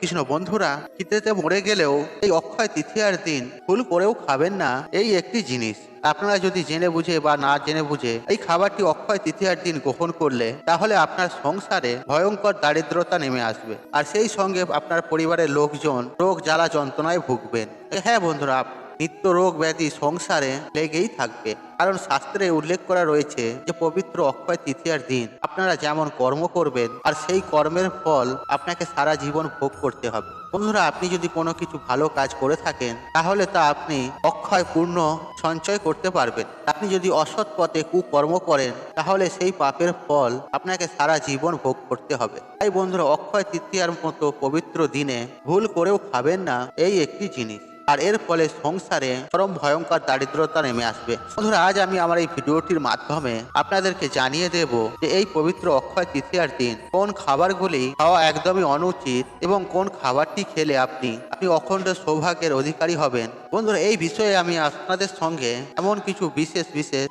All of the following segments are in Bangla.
কৃষ্ণ বন্ধুরা, খিদেতে মরে গেলেও এই অক্ষয় তৃতীয়ার দিন ভুল করেও খাবেন না এই একটি জিনিস। আপনারা যদি জেনে বুঝে বা না জেনে বুঝে এই খাবারটি অক্ষয় তৃতীয়ার দিন গ্রহণ করলে তাহলে আপনার সংসারে ভয়ঙ্কর দারিদ্রতা নেমে আসবে, আর সেই সঙ্গে আপনার পরিবারের লোকজন রোগ জ্বালা যন্ত্রণায় ভুগবেন। হ্যাঁ বন্ধুরা, নিত্য রোগ ব্যাধি সংসারে লেগেই থাকবে, কারণ শাস্ত্রে উল্লেখ করা রয়েছে যে পবিত্র অক্ষয় তৃতীয়ার দিন আপনারা যেমন কর্ম করবেন আর সেই কর্মের ফল আপনাকে সারা জীবন ভোগ করতে হবে। বন্ধুরা, আপনি যদি কোনো কিছু ভালো কাজ করে থাকেন তাহলে তা আপনি অক্ষয় পূর্ণ সঞ্চয় করতে পারবেন। আপনি যদি অসৎ পথে কুকর্ম করেন তাহলে সেই পাপের ফল আপনাকে সারা জীবন ভোগ করতে হবে। তাই বন্ধুরা, অক্ষয় তৃতীয়ার মতো পবিত্র দিনে ভুল করেও খাবেন না এই একটি জিনিস, আর এর ফলে সংসারে চরম ভয়ঙ্কর দারিদ্রতা নেমে আসবে। বন্ধুরা, আজ আমি আমার এই ভিডিওটির মাধ্যমে আপনাদেরকে জানিয়ে দেব যে এই পবিত্র অক্ষয় তৃতীয়ার দিন কোন খাবারগুলি খাওয়া একদমই অনুচিত এবং কোন খাবারটি খেলে আপনি অখণ্ড সৌভাগ্যের অধিকারী হবেন। বন্ধুরা, এই বিষয়ে আমি আপনাদের সঙ্গে এমন কিছু বিশেষ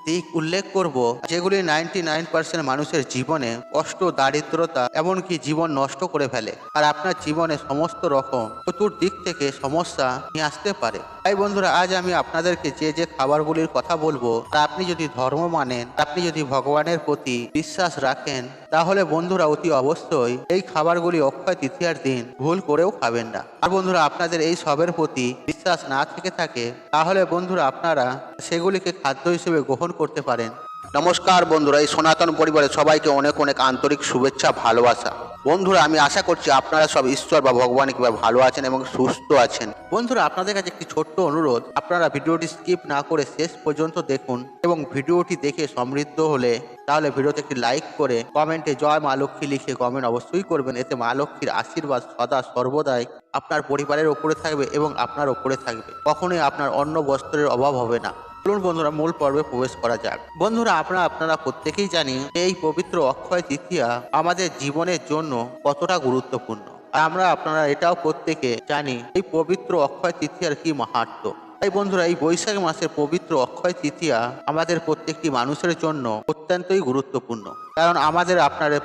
দিক উল্লেখ করব যেগুলি 99% মানুষের জীবনে কষ্ট, দারিদ্রতা এমনকি জীবন নষ্ট করে ফেলে, আর আপনার জীবনে সমস্ত রকম চতুর্দিক থেকে সমস্যা নিয়ে আসতে পারে। তাই বন্ধুরা, আজ আমি আপনাদেরকে যে খাবারগুলির কথা বলবো তা আপনি যদি ধর্ম মানেন, আপনি যদি ভগবানের প্রতি বিশ্বাস রাখেন, তাহলে বন্ধুরা অতি অবশ্যই এই খাবারগুলি অক্ষয় তৃতীয়ার দিন ভুল করেও খাবেন না। আর বন্ধুরা, আপনাদের এই সবের প্রতি বিশ্বাস না থেকে থাকে তাহলে বন্ধুরা আপনারা সেগুলিকে খাদ্য হিসেবে গ্রহণ করতে পারেন। নমস্কার বন্ধুরা, এই সনাতন পরিবারের সবাইকে অনেক অনেক আন্তরিক শুভেচ্ছা, ভালোবাসা। বন্ধুরা, আমি আশা করছি আপনারা সব ঈশ্বর বা ভগবান কিংবা ভালো আছেন এবং সুস্থ আছেন। বন্ধুরা, আপনাদের কাছে একটি ছোট্ট অনুরোধ, আপনারা ভিডিওটি স্কিপ না করে শেষ পর্যন্ত দেখুন এবং ভিডিওটি দেখে সমৃদ্ধ হলে তাহলে ভিডিওতে একটি লাইক করে কমেন্টে জয় মা লক্ষ্মী লিখে কমেন্ট অবশ্যই করবেন। এতে মা লক্ষ্মীর আশীর্বাদ সদা সর্বদাই আপনার পরিবারের ওপরে থাকবে এবং আপনার ওপরে থাকবে, কখনোই আপনার অন্ন বস্ত্রের অভাব হবে না। চলুন বন্ধুরা, মূল পর্বে প্রবেশ করা যাক। বন্ধুরা, আপনারা প্রত্যেকেই জানি এই পবিত্র অক্ষয় তৃতীয়া আমাদের জীবনের জন্য কতটা গুরুত্বপূর্ণ, আর আপনারা এটাও প্রত্যেকে জানি এই পবিত্র অক্ষয় তৃতীয়ার কি মাহাত্ম্য। তাই বন্ধুরা, এই বৈশাখ মাসের পবিত্র অক্ষয় তৃতীয়া আমাদের প্রত্যেকটি মানুষের জন্য অত্যন্তই গুরুত্বপূর্ণ, কারণ আপনাদের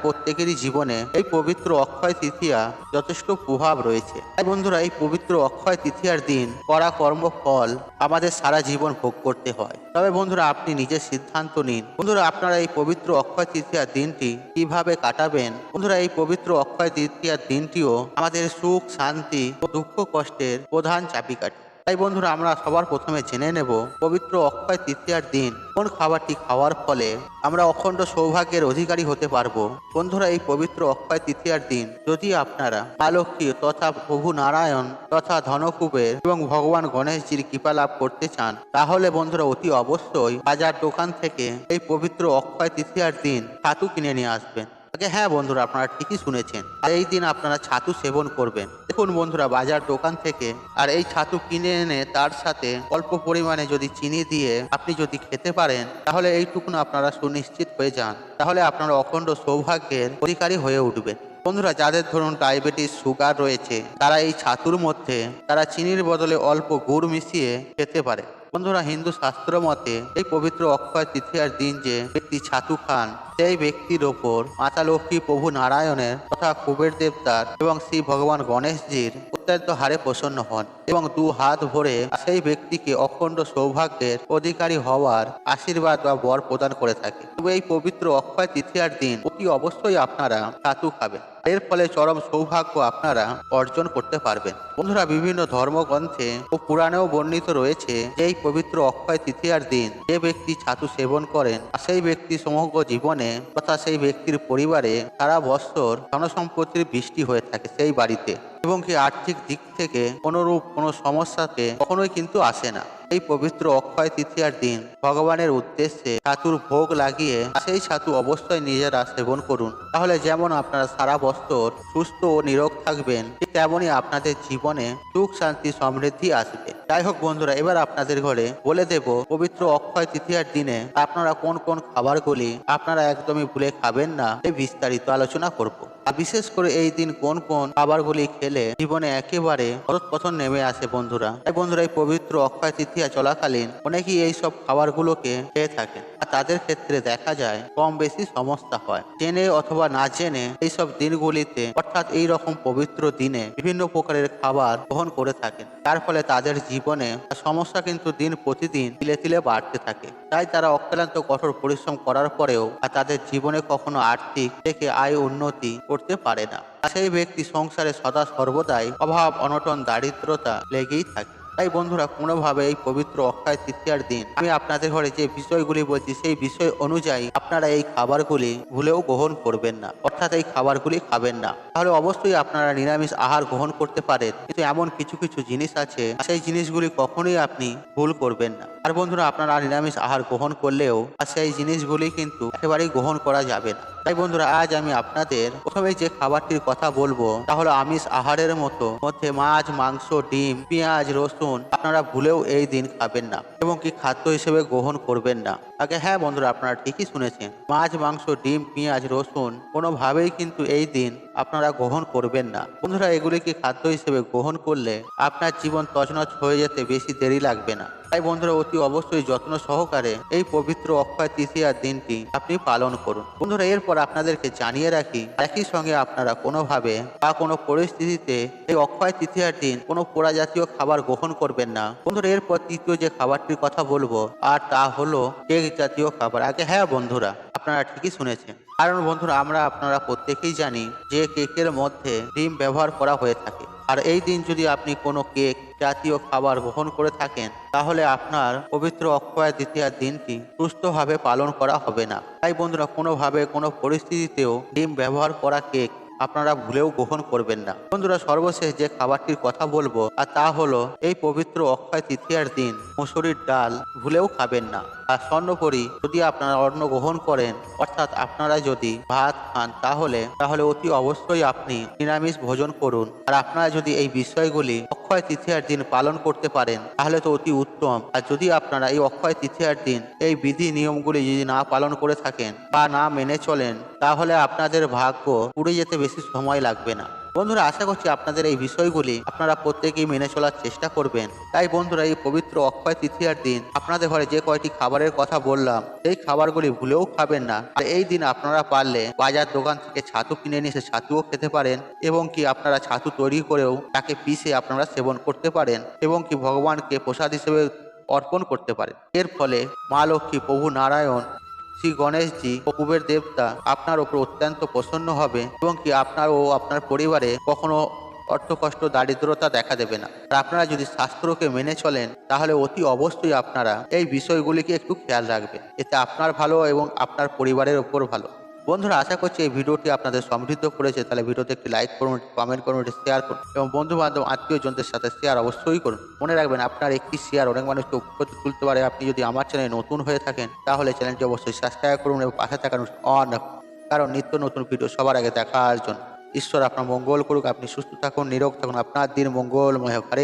প্রত্যেকেরই জীবনে এই পবিত্র অক্ষয় তৃতীয়া যথেষ্ট প্রভাব রয়েছে। তাই বন্ধুরা, এই পবিত্র অক্ষয় তৃতীয়ার দিন করা কর্মফল আমাদের সারা জীবন ভোগ করতে হয়। তবে বন্ধুরা, আপনি নিজের সিদ্ধান্ত নিন। বন্ধুরা, আপনারা এই পবিত্র অক্ষয় তৃতীয়ার দিনটি কিভাবে কাটাবেন। বন্ধুরা, এই পবিত্র অক্ষয় তৃতীয়ার দিনটিও আমাদের সুখ, শান্তি ও দুঃখ কষ্টের প্রধান চাবিকাঠি। তাই বন্ধুরা, আমরা সবার প্রথমে জেনে নেব পবিত্র অক্ষয় তৃতীয়ার দিন কোন খাবারটি খাওয়ার ফলে আমরা অখণ্ড সৌভাগ্যের অধিকারী হতে পারবো। বন্ধুরা, এই পবিত্র অক্ষয় তৃতীয়ার দিন যদি আপনারা মা লক্ষ্মী তথা প্রভু নারায়ণ তথা ধনকুবের এবং ভগবান গণেশজির কৃপা লাভ করতে চান, তাহলে বন্ধুরা অতি অবশ্যই বাজার দোকান থেকে এই পবিত্র অক্ষয় তৃতীয়ার দিন ছাতু কিনে নিয়ে আসবেন। হ্যাঁ বন্ধুরা, আপনারা ঠিকই শুনেছেন, আর এই দিন আপনারা ছাতু সেবন করবেন। দেখুন বন্ধুরা, বাজার দোকান থেকে আর এই ছাতু কিনে এনে তার সাথে অল্প পরিমাণে যদি চিনি দিয়ে আপনি যদি খেতে পারেন, তাহলে এইটুকুন আপনারা সুনিশ্চিত হয়ে যান, তাহলে আপনারা অখণ্ড সৌভাগ্যের অধিকারী হয়ে উঠবেন। বন্ধুরা, যাদের ধরুন ডায়াবেটিস, সুগার রয়েছে, তারা এই ছাতুর মধ্যে তারা চিনির বদলে অল্প গুড় মিশিয়ে খেতে পারে। বন্ধুরা, হিন্দু শাস্ত্র মতে এই পবিত্র অক্ষয় তৃতীয়ার দিন যে ব্যক্তি ছাতু খান, সেই ব্যক্তির ওপর মাতা লক্ষ্মী, প্রভু নারায়ণের তথা কুবের দেবতার এবং শ্রী ভগবান গণেশজির অত্যন্ত হারে প্রসন্ন হন এবং দু হাত ভরে সেই ব্যক্তিকে অখণ্ড সৌভাগ্যের অধিকারী হওয়ার আশীর্বাদ বা বর প্রদান করে থাকে। তবে এই পবিত্র অক্ষয় তৃতীয়ার দিন অতি অবশ্যই আপনারা ছাতু খাবেন, এর ফলে চরম সৌভাগ্য আপনারা অর্জন করতে পারবেন। বন্ধুরা, বিভিন্ন ধর্মগ্রন্থে ও পুরাণেও বর্ণিত রয়েছে যে এই পবিত্র অক্ষয় তৃতীয়ার দিন যে ব্যক্তি ছাতু সেবন করেন, সেই ব্যক্তি সমগ্র জীবনে তথা সেই ব্যক্তির পরিবারে সারা বছর ধনসম্পত্তির বৃষ্টি হয়ে থাকে সেই বাড়িতে, এবং কি আর্থিক দিক থেকে কোনোরূপ কোনো সমস্যাকে কখনোই কিন্তু আসে না। এই পবিত্র অক্ষয় তৃতীয়ার দিন ভগবানের উদ্দেশ্যে ছাতুর ভোগ লাগিয়ে সেই ছাতু অবশ্যই নিজেরা সেবন করুন, তাহলে যেমন আপনারা সারা বছর সুস্থ ও নিরোগ থাকবেন, ঠিক তেমনই আপনাদের জীবনে সুখ, শান্তি, সমৃদ্ধি আসবে। যাই হোক বন্ধুরা, এবার আপনাদের ঘরে বলে দেব পবিত্র অক্ষয় তৃতীয়ার দিনে আপনারা কোন কোন খাবারগুলি আপনারা একদমই ভুলে খাবেন না, এই বিস্তারিত আলোচনা করব। আর বিশেষ করে এই দিন কোন কোন খাবারগুলি খেলে জীবনে একেবারে অধঃপতন নেমে আসে বন্ধুরা। তাই বন্ধুরা এই পবিত্র অক্ষয় তৃতীয়া চলাকালীন অনেকেই এই সব খাবারগুলোকে খেয়ে থাকে, আর তাদের ক্ষেত্রে দেখা যায় কম বেশি সমস্যা হয়। জেনে অথবা না জেনে এইসব দিনগুলিতে অর্থাৎ এই রকম পবিত্র দিনে বিভিন্ন প্রকারের খাবার গ্রহণ করে থাকেন, তার ফলে তাদের জীবনে সমস্যা কিন্তু দিন প্রতিদিন তিলে তিলে বাড়তে থাকে। তাই তারা অক্লান্ত কঠোর পরিশ্রম করার পরেও আর তাদের জীবনে কখনো আর্থিক থেকে আয় উন্নতি করতে পারে না। আর সেই ব্যক্তি সংসারে সদা সর্বদাই অভাব অনটন দারিদ্রতা লেগেই থাকে। তাই বন্ধুরা কোনোভাবে এই পবিত্র অক্ষয় তৃতীয়ার দিন আমি আপনাদের ঘরে যে বিষয়গুলি বলছি সেই বিষয় অনুযায়ী আপনারা এই খাবারগুলি ভুলেও গ্রহণ করবেন না, অর্থাৎ এই খাবারগুলি খাবেন না। তাহলে অবশ্যই আপনারা নিরামিষ আহার গ্রহণ করতে পারেন, কিন্তু এমন কিছু কিছু জিনিস আছে সেই জিনিসগুলি কখনোই আপনি ভুল করবেন না। আর বন্ধুরা আপনারা নিরামিষ আহার গ্রহণ করলেও সেই জিনিসগুলি কিন্তু একেবারেই গ্রহণ করা যাবে না। তাই বন্ধুরা আজ আমি আপনাদের প্রথমে যে খাবারটির কথা বলবো তা হলো আমিষ আহারের মধ্যে মাছ, মাংস, ডিম, পেঁয়াজ, রসুন আপনারা ভুলেও এই দিন খাবেন না এবং কি খাদ্য হিসেবে গ্রহণ করবেন না। আগে হ্যাঁ বন্ধুরা আপনারা ঠিকই শুনেছেন, মাছ, মাংস, ডিম, পেঁয়াজ, রসুন কোনোভাবেই কিন্তু এই দিন আপনারা গ্রহণ করবেন না। বন্ধুরা এগুলিকে খাদ্য হিসেবে গ্রহণ করলে আপনার জীবন তছনছ হয়ে যেতে বেশি দেরি লাগবে না। তাই বন্ধুরা অতি অবশ্যই যত্ন সহকারে এই পবিত্র অক্ষয় তৃতীয়ার দিনটি আপনি পালন করুন। বন্ধুরা এরপর আপনাদেরকে জানিয়ে রাখি, একই সঙ্গে আপনারা কোনোভাবে বা কোনো পরিস্থিতিতে এই অক্ষয় তৃতীয়ার দিন কোনো পোড়া জাতীয় খাবার গ্রহণ করবেন না। বন্ধুরা এরপর তৃতীয় যে খাবারটির কথা বলবো আর তা হলো কেক জাতীয় খাবার। আগে হ্যাঁ বন্ধুরা আপনারা ঠিকই শুনেছেন, কারণ বন্ধুরা আপনারা প্রত্যেকেই জানি যে কেকের মধ্যে ডিম ব্যবহার করা হয়ে থাকে। আর এই দিন যদি আপনি কোনো কেক জাতীয় খাবার গ্রহণ করে থাকেন তাহলে আপনার পবিত্র অক্ষয় তৃতীয়ার দিনটি সুস্থভাবে পালন করা হবে না। তাই বন্ধুরা কোনোভাবে কোনো পরিস্থিতিতেও ডিম ব্যবহার করা কেক আপনারা ভুলেও গ্রহণ করবেন না। বন্ধুরা সর্বশেষ যে খাবারটির কথা বলবো আর তা হলো এই পবিত্র অক্ষয় তৃতীয়ার দিন মুসুরির ডাল ভুলেও খাবেন না। আর স্বর্ণপরি যদি আপনারা অন্ন গ্রহণ করেন অর্থাৎ আপনারা যদি ভাত খান তাহলে অতি অবশ্যই আপনি নিরামিষ ভোজন করুন। আর আপনারা যদি এই বিষয়গুলি অক্ষয় তৃতীয়ার দিন পালন করতে পারেন তাহলে তো অতি উত্তম। আর যদি আপনারা এই অক্ষয় তৃতীয়ার দিন এই বিধি নিয়মগুলি যদি না পালন করে থাকেন বা না মেনে চলেন তাহলে আপনাদের ভাগ্য পুড়ে যেতে বেশি সময় লাগবে না। বন্ধুরা আশা করছি আপনাদের এই বিষয়গুলি আপনারা প্রত্যেকেই মেনে চলার চেষ্টা করবেন। তাই বন্ধুরা এই পবিত্র অক্ষয় তৃতীয়ার দিন আপনাদের ঘরে যে কয়টি খাবারের কথা বললাম সেই খাবারগুলি ভুলেও খাবেন না। আর এই দিন আপনারা পারলে বাজার দোকান থেকে ছাতু কিনে নিয়ে এসে ছাতুও খেতে পারেন এবং কি আপনারা ছাতু তৈরি করেও তাকে পিষে আপনারা সেবন করতে পারেন এবং কি ভগবানকে প্রসাদ হিসেবে অর্পণ করতে পারেন। এর ফলে মা লক্ষ্মী, প্রভু নারায়ণ, শ্রী গণেশজি ও কুবের দেবতা আপনার ওপর অত্যন্ত প্রসন্ন হবে এবং কি আপনার ও আপনার পরিবারে কখনো অর্থকষ্ট দারিদ্রতা দেখা দেবে না। আর আপনারা যদি শাস্ত্রকে মেনে চলেন তাহলে অতি অবশ্যই আপনারা এই বিষয়গুলিকে একটু খেয়াল রাখবেন, এতে আপনার ভালো এবং আপনার পরিবারের ওপর ভালো। বন্ধুরা আশা করছি এই ভিডিওটি আপনাদের সমৃদ্ধ করেছে। তাহলে ভিডিওতে একটি লাইক করুন, কমেন্ট করুন, শেয়ার করুন এবং বন্ধু বান্ধব আত্মীয়জনদের সাথে শেয়ার অবশ্যই করুন। মনে রাখবেন আপনার একটি শেয়ার অনেক মানুষকে উপকৃত তুলতে পারে। আপনি যদি আমার চ্যানেলে নতুন হয়ে থাকেন তাহলে চ্যানেলটি অবশ্যই সাবস্ক্রাইব করুন এবং পাশে থাকা অন, কারণ নিত্য নতুন ভিডিও সবার আগে দেখার জন্য। ঈশ্বর আপনার মঙ্গল করুক, আপনি সুস্থ থাকুন, নিরোগ থাকুন, আপনার দিন মঙ্গলময় হোক। হরে